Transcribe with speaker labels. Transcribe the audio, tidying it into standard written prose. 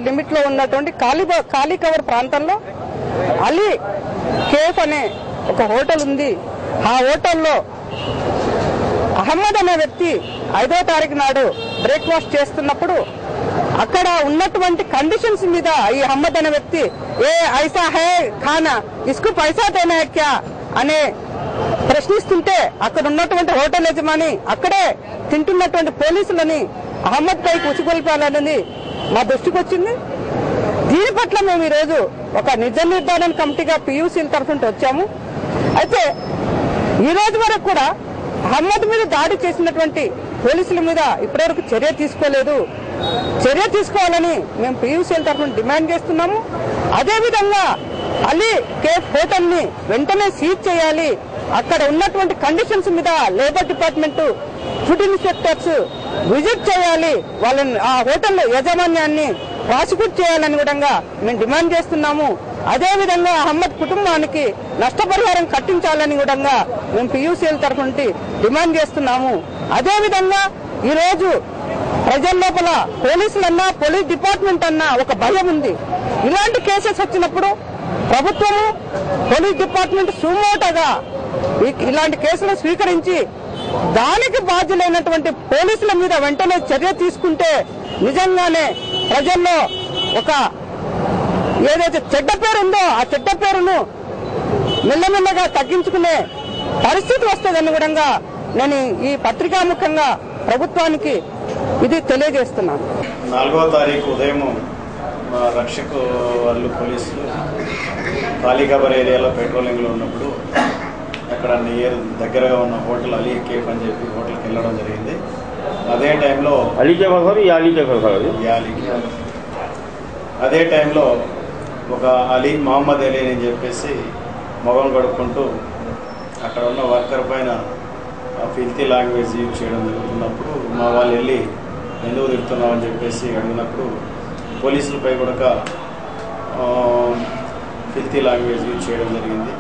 Speaker 1: Limit లో ఉన్నటువంటి కాళీకవర్ ప్రాంతంలో అలీ కేఫ్ అనే ఒక హోటల్ ఉంది. ఆ హోటల్లో అహ్మద్ అనే వ్యక్తి 5వ తారీఖు నాడు బ్రేక్ఫాస్ట్ చేస్తున్నప్పుడు అక్కడ ఉన్నటువంటి కండిషన్స్ మీద ఈ అహ్మద్ అనే వ్యక్తి ఏ ఐసా హై ఖానా ఇస్కు పైసా దేనా క్యా అనే ప్రశ్నిస్తుంటే అక్కడ ఉన్నటువంటి హోటల్ యజమాని అక్కడే తింటున్నటువంటి పోలీసులని అహ్మద్ పైకి ఉసిగొల్పాలనేది మా దృష్టికి వచ్చింది. దీని పట్ల మేము ఈరోజు ఒక నిజ నిర్ధారణ కమిటీగా పియూసీల తరఫున వచ్చాము. అయితే ఈ రోజు వరకు కూడా అహ్మద్ మీద దాడి చేసినటువంటి పోలీసుల మీద ఇప్పటివరకు చర్య తీసుకోలేదు. చర్య తీసుకోవాలని మేము పియూసీల తరఫున డిమాండ్ చేస్తున్నాము. అదేవిధంగా అలీ కేఫ్ హోటల్ ని వెంటనే సీజ్ చేయాలి. అక్కడ ఉన్నటువంటి కండిషన్స్ మీద labour department, food inspectors visit చేయాలి. వాళ్ళని ఆ హోటల్ యాజమాన్యాన్ని ప్రాసిక్యూట్ చేయాలని కూడా మేము డిమాండ్ చేస్తున్నాము. అదేవిధంగా అహ్మద్ కుటుంబానికి నష్టపరిహారం కట్టించాలని కూడా మేము పియూసీల తరఫున డిమాండ్ చేస్తున్నాము. అదేవిధంగా ఈ రోజు ప్రజల లోపల పోలీసులన్నా పోలీస్ డిపార్ట్మెంట్ అన్నా ఒక భయం ఉంది. ఇలాంటి కేసెస్ వచ్చినప్పుడు ప్రభుత్వము పోలీస్ డిపార్ట్మెంట్ సుమోటోగా ఇలాంటి కేసులు స్వీకరించి దానికి బాధ్యులైనటువంటి పోలీసుల మీద వెంటనే చర్య తీసుకుంటే నిజంగానే ప్రజల్లో ఒక ఏదైతే చెడ్డ పేరు ఉందో ఆ చెడ్డ పేరును మెల్లమెల్లగా తగ్గించుకునే పరిస్థితి వస్తుందని కూడా నేను ఈ పత్రికాముఖంగా ప్రభుత్వానికి ఇది తెలియజేస్తున్నాను.
Speaker 2: 4వ తారీఖు ఉదయం రక్షక వాళ్ళు పోలీసులు కాళీకవర్ ఏరియాలో పెట్రోలింగ్ లో ఉన్నప్పుడు అక్కడ దగ్గరగా ఉన్న హోటల్ అలీ కేఫ్ అని చెప్పి హోటల్కి వెళ్ళడం జరిగింది. అదే టైంలో అదే టైంలో ఒక అలీ మహమ్మద్ అలీ అని చెప్పేసి మొగం కడుక్కుంటూ అక్కడ ఉన్న వర్కర్ పైన ఫిల్తీ లాంగ్వేజ్ యూజ్ చేయడం జరుగుతున్నప్పుడు మా వాళ్ళు వెళ్ళి ఎందుకు తిరుగుతున్నావు అని చెప్పేసి అడిగినప్పుడు పోలీసులపై కూడా ఫిల్తీ లాంగ్వేజ్ యూజ్ చేయడం జరిగింది.